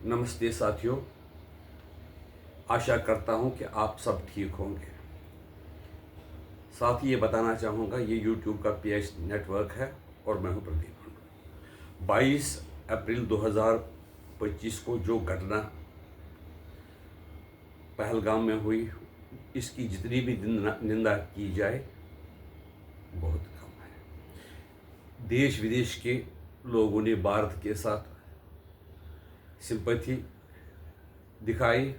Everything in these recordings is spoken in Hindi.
नमस्ते साथियों, आशा करता हूं कि आप सब ठीक होंगे। साथ ही ये बताना चाहूँगा, ये यूट्यूब का पेज नेटवर्क है और मैं हूं प्रदीप। 22 अप्रैल 2025 को जो घटना पहलगाम में हुई, इसकी जितनी भी निंदा की जाए बहुत कम है। देश विदेश के लोगों ने भारत के साथ सिंपैथी दिखाई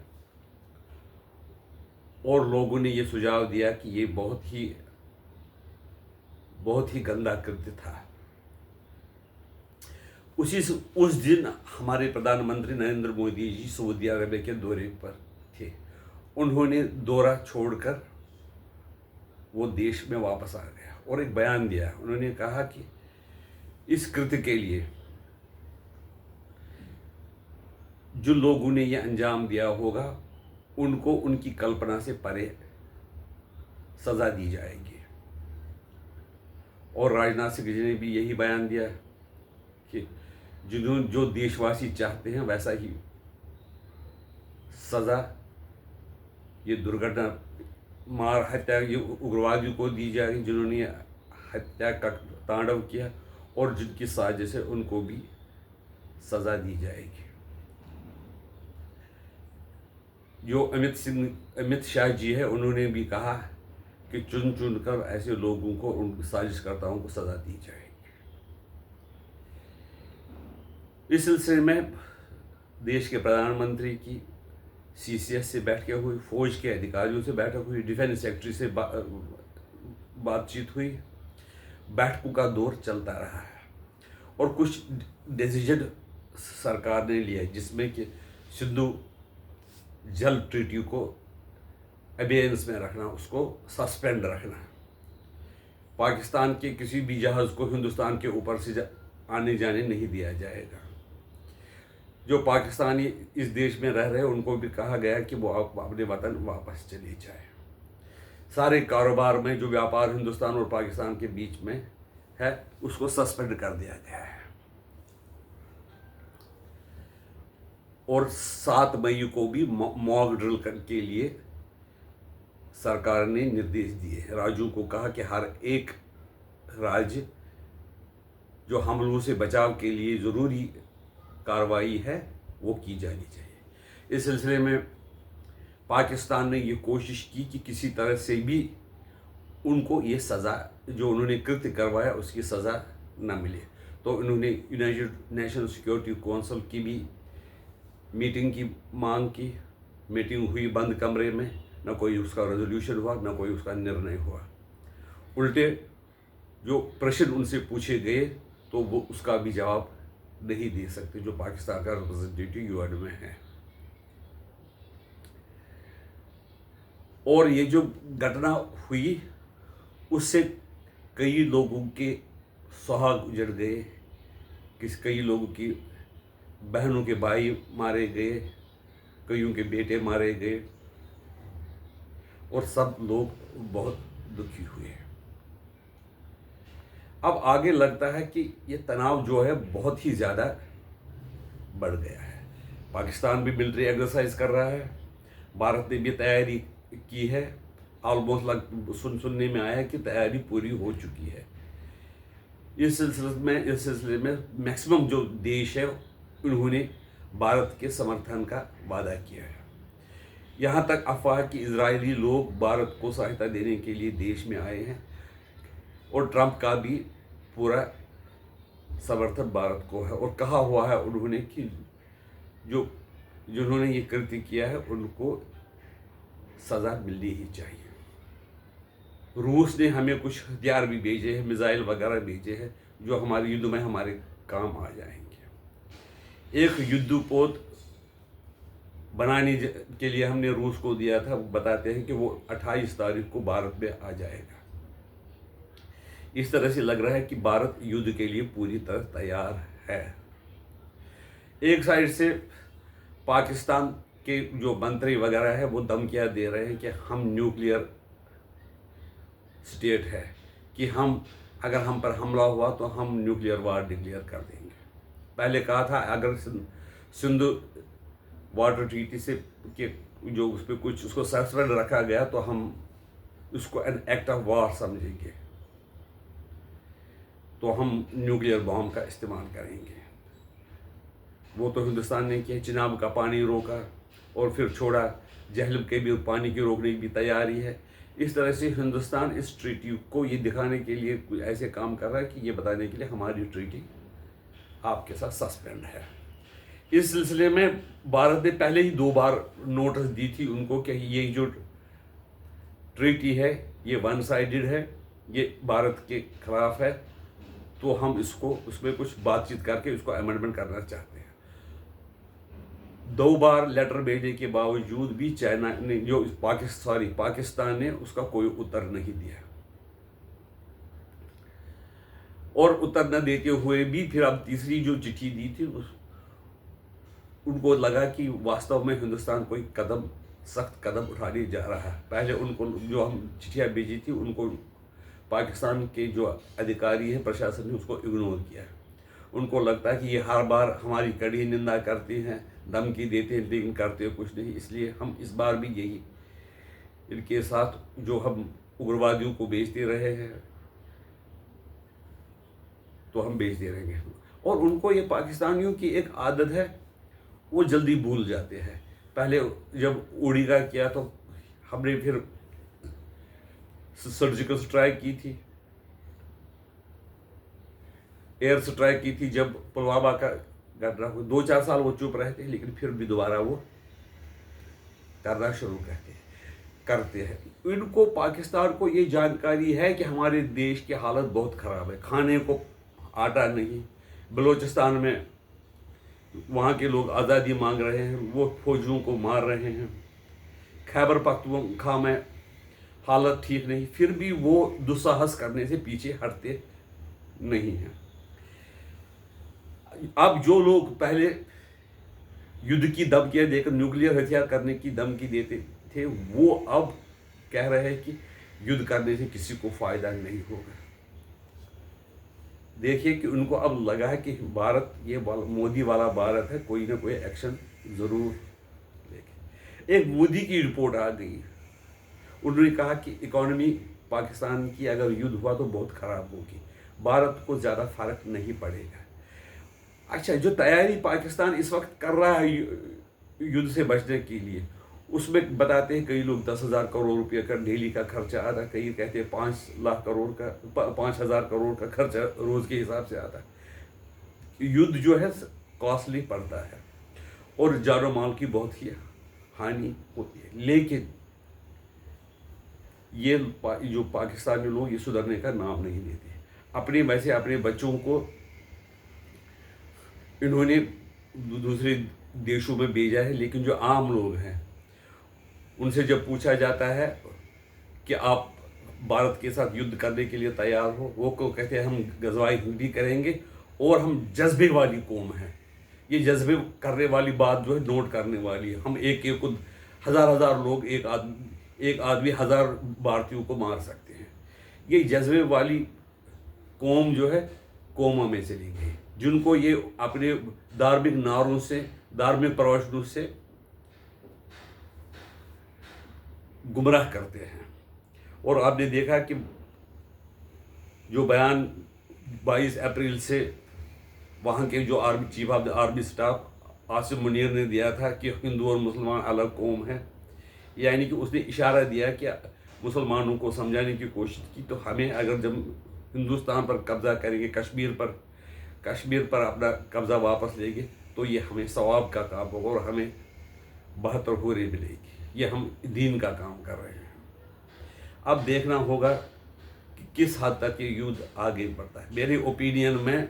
और लोगों ने ये सुझाव दिया कि ये बहुत ही गंदा कृत्य था। उस दिन हमारे प्रधानमंत्री नरेंद्र मोदी जी सऊदी अरब के दौरे पर थे। उन्होंने दौरा छोड़कर वो देश में वापस आ गया और एक बयान दिया। उन्होंने कहा कि इस कृत्य के लिए जो लोगों ने ये अंजाम दिया होगा, उनको उनकी कल्पना से परे सजा दी जाएगी। और राजनाथ सिंह जी ने भी यही बयान दिया कि जो देशवासी चाहते हैं वैसा ही सजा ये दुर्घटना मार हत्या ये उग्रवादियों को दी जाएगी, जिन्होंने हत्या का तांडव किया, और जिनकी साजिश है उनको भी सजा दी जाएगी। जो अमित शाह जी है, उन्होंने भी कहा कि चुन चुन कर ऐसे लोगों को, उन साजिशकर्ताओं को सजा दी जाएगी। इस सिलसिले में देश के प्रधानमंत्री की सीसीएस से बैठकें हुई, फौज के अधिकारियों से बैठक हुई, डिफेंस सेक्रेटरी से बातचीत हुई। बैठकों का दौर चलता रहा है और कुछ डिसीजन सरकार ने लिया, जिसमें कि सिंधु जल ट्रीटी को अबेयंस में रखना, उसको सस्पेंड रखना, पाकिस्तान के किसी भी जहाज़ को हिंदुस्तान के ऊपर से आने जाने नहीं दिया जाएगा। जो पाकिस्तानी इस देश में रह रहे हैं उनको भी कहा गया कि वो अपने वतन वापस चले जाए। सारे कारोबार में जो व्यापार हिंदुस्तान और पाकिस्तान के बीच में है, उसको सस्पेंड कर दिया गया है। और 7 मई को भी मॉक ड्रिल के लिए सरकार ने निर्देश दिए। राज्यों को कहा कि हर एक राज्य जो हमलों से बचाव के लिए ज़रूरी कार्रवाई है वो की जानी चाहिए। इस सिलसिले में पाकिस्तान ने ये कोशिश की कि किसी तरह से भी उनको ये सज़ा, जो उन्होंने कृत्य करवाया, उसकी सज़ा न मिले। तो उन्होंने यूनाइटेड नेशन सिक्योरिटी काउंसिल की भी मीटिंग की मांग की। मीटिंग हुई बंद कमरे में, न कोई उसका रेजोल्यूशन हुआ, न कोई उसका निर्णय हुआ। उल्टे जो प्रश्न उनसे पूछे गए तो वो उसका भी जवाब नहीं दे सकते, जो पाकिस्तान का रिप्रेजेंटेटिव यूएन में है। और ये जो घटना हुई, उससे कई लोगों के सुहाग उजड़ गए, कई लोगों की बहनों के भाई मारे गए, कईयों के बेटे मारे गए और सब लोग बहुत दुखी हुए। अब आगे लगता है कि ये तनाव जो है बहुत ही ज़्यादा बढ़ गया है। पाकिस्तान भी मिलिट्री एक्सरसाइज कर रहा है, भारत ने भी तैयारी की है। ऑलमोस्ट सुनने में आया है कि तैयारी पूरी हो चुकी है। इस सिलसिले में मैक्सिमम जो देश है, उन्होंने भारत के समर्थन का वादा किया है। यहाँ तक अफवाह कि इजरायली लोग भारत को सहायता देने के लिए देश में आए हैं और ट्रंप का भी पूरा समर्थन भारत को है। और कहा हुआ है उन्होंने कि जिन्होंने ये कृत्य किया है उनको सज़ा मिलनी ही चाहिए। रूस ने हमें कुछ हथियार भी भेजे हैं, मिसाइल वगैरह भेजे हैं, जो हमारे युद्ध में हमारे काम आ जाएंगे। एक युद्धपोत बनाने के लिए हमने रूस को दिया था, बताते हैं कि वो 28 तारीख को भारत में आ जाएगा। इस तरह से लग रहा है कि भारत युद्ध के लिए पूरी तरह तैयार है। एक साइड से पाकिस्तान के जो मंत्री वगैरह है वो धमकियां दे रहे हैं कि हम न्यूक्लियर स्टेट है, कि अगर हम पर हमला हुआ तो हम न्यूक्लियर वार डिक्लेयर कर देंगे। पहले कहा था अगर सिंधु वाटर ट्रीटी से के जो उस पर कुछ उसको सस्पेंड रखा गया, तो हम उसको एन एक्ट ऑफ वार समझेंगे, तो हम न्यूक्लियर बॉम्ब का इस्तेमाल करेंगे। वो तो हिंदुस्तान ने किया, चिनाब का पानी रोका और फिर छोड़ा, जहलम के भी पानी की रोकने की भी तैयारी है। इस तरह से हिंदुस्तान इस ट्रीटी को ये दिखाने के लिए कुछ ऐसे काम कर रहा है कि ये बताने के लिए हमारी ट्रीटी आपके साथ सस्पेंड है। इस सिलसिले में भारत ने पहले ही 2 बार नोटिस दी थी उनको कि ये जो ट्रीटी है ये वन साइडेड है, ये भारत के खिलाफ है, तो हम इसको उसमें कुछ बातचीत करके इसको अमेंडमेंट करना चाहते हैं। 2 बार लेटर भेजने के बावजूद भी चाइना ने जो पाकिस्तान ने उसका कोई उत्तर नहीं दिया, और उत्तर न देते हुए भी फिर अब तीसरी जो चिट्ठी दी थी उनको लगा कि वास्तव में हिंदुस्तान कोई सख्त कदम उठाने जा रहा है। पहले उनको जो हम चिट्ठियाँ भेजी थी उनको पाकिस्तान के जो अधिकारी हैं, प्रशासन ने उसको इग्नोर किया। उनको लगता है कि ये हर बार हमारी कड़ी निंदा करते हैं, धमकी देते हैं, लेकिन करते कुछ नहीं। इसलिए हम इस बार भी यही इनके साथ जो हम उग्रवादियों को बेचते रहे हैं तो हम बेचते रहेंगे। और उनको ये पाकिस्तानियों की एक आदत है, वो जल्दी भूल जाते हैं। पहले जब उड़ी का किया तो हमने फिर सर्जिकल स्ट्राइक की थी, एयर स्ट्राइक की थी जब पुलवामा का घटना हुई। 2-4 साल वो चुप रहते हैं, लेकिन फिर भी दोबारा वो करना शुरू करते हैं। इनको पाकिस्तान को ये जानकारी है कि हमारे देश की हालत बहुत ख़राब है, खाने को आटा नहीं। बलूचिस्तान में वहाँ के लोग आज़ादी मांग रहे हैं, वो फौजियों को मार रहे हैं। खैबर पख्तूनख्वा में हालत ठीक नहीं, फिर भी वो दुस्साहस करने से पीछे हटते नहीं हैं। अब जो लोग पहले युद्ध की धमकियाँ देकर न्यूक्लियर हथियार करने की धमकी देते थे, वो अब कह रहे हैं कि युद्ध करने से किसी को फायदा नहीं होगा। देखिए कि उनको अब लगा है कि भारत ये मोदी वाला भारत है, कोई ना कोई एक्शन ज़रूर लेके। एक मोदी की रिपोर्ट आ गई, उन्होंने कहा कि इकोनॉमी पाकिस्तान की अगर युद्ध हुआ तो बहुत ख़राब होगी, भारत को ज़्यादा फर्क नहीं पड़ेगा। अच्छा, जो तैयारी पाकिस्तान इस वक्त कर रहा है युद्ध से बचने के लिए, उसमें बताते हैं कई लोग 10,000 करोड़ रुपये का डेली का खर्चा आता है, कई कहते हैं 5 लाख करोड़ का 5,000 करोड़ का खर्चा रोज़ के हिसाब से आता है। युद्ध जो है कॉस्टली पड़ता है और जानो माल की बहुत ही हानि होती है, लेकिन ये जो पाकिस्तानी लोग ये सुधरने का नाम नहीं लेते। अपने बच्चों को इन्होंने दूसरे देशों में भेजा है, लेकिन जो आम लोग हैं उनसे जब पूछा जाता है कि आप भारत के साथ युद्ध करने के लिए तैयार हो, वो को कहते हैं हम गज़वाए हिंद भी करेंगे और हम जज्बे वाली कौम हैं। ये जज्बे करने वाली बात जो है नोट करने वाली है। हम एक को हज़ार लोग एक आदमी 1000 भारतीयों को मार सकते हैं। ये जज्बे वाली कौम जो है कौमों में चली गई, जिनको ये अपने धार्मिक नारों से, धार्मिक प्रवचनों से गुमराह करते हैं। और आपने देखा कि जो बयान 22 अप्रैल से वहाँ के जो chief of the army staff Asim Munir ने दिया था कि हिंदू और मुसलमान अलग कौम है, यानी कि उसने इशारा दिया कि मुसलमानों को समझाने की कोशिश की, तो हमें अगर जब हिंदुस्तान पर कब्ज़ा करेंगे, कश्मीर पर अपना कब्ज़ा वापस लेंगे, तो ये हमें सवाब का काम होगा और हमें 72 हुर्रे मिलेगी। ये हम दीन का काम कर रहे हैं। अब देखना होगा कि किस हद तक ये युद्ध आगे बढ़ता है। मेरे ओपिनियन में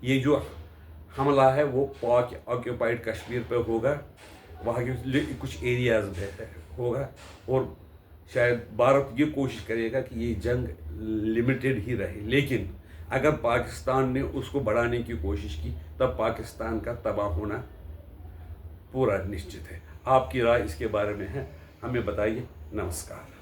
ये जो हमला है वो पाक ऑक्यूपाइड कश्मीर पे होगा, वहाँ के कुछ एरियाज़ में होगा, और शायद भारत ये कोशिश करेगा कि ये जंग लिमिटेड ही रहे। लेकिन अगर पाकिस्तान ने उसको बढ़ाने की कोशिश की, तब पाकिस्तान का तबाह होना पूरा निश्चित है। आपकी राय इसके बारे में है, हमें बताइए। नमस्कार।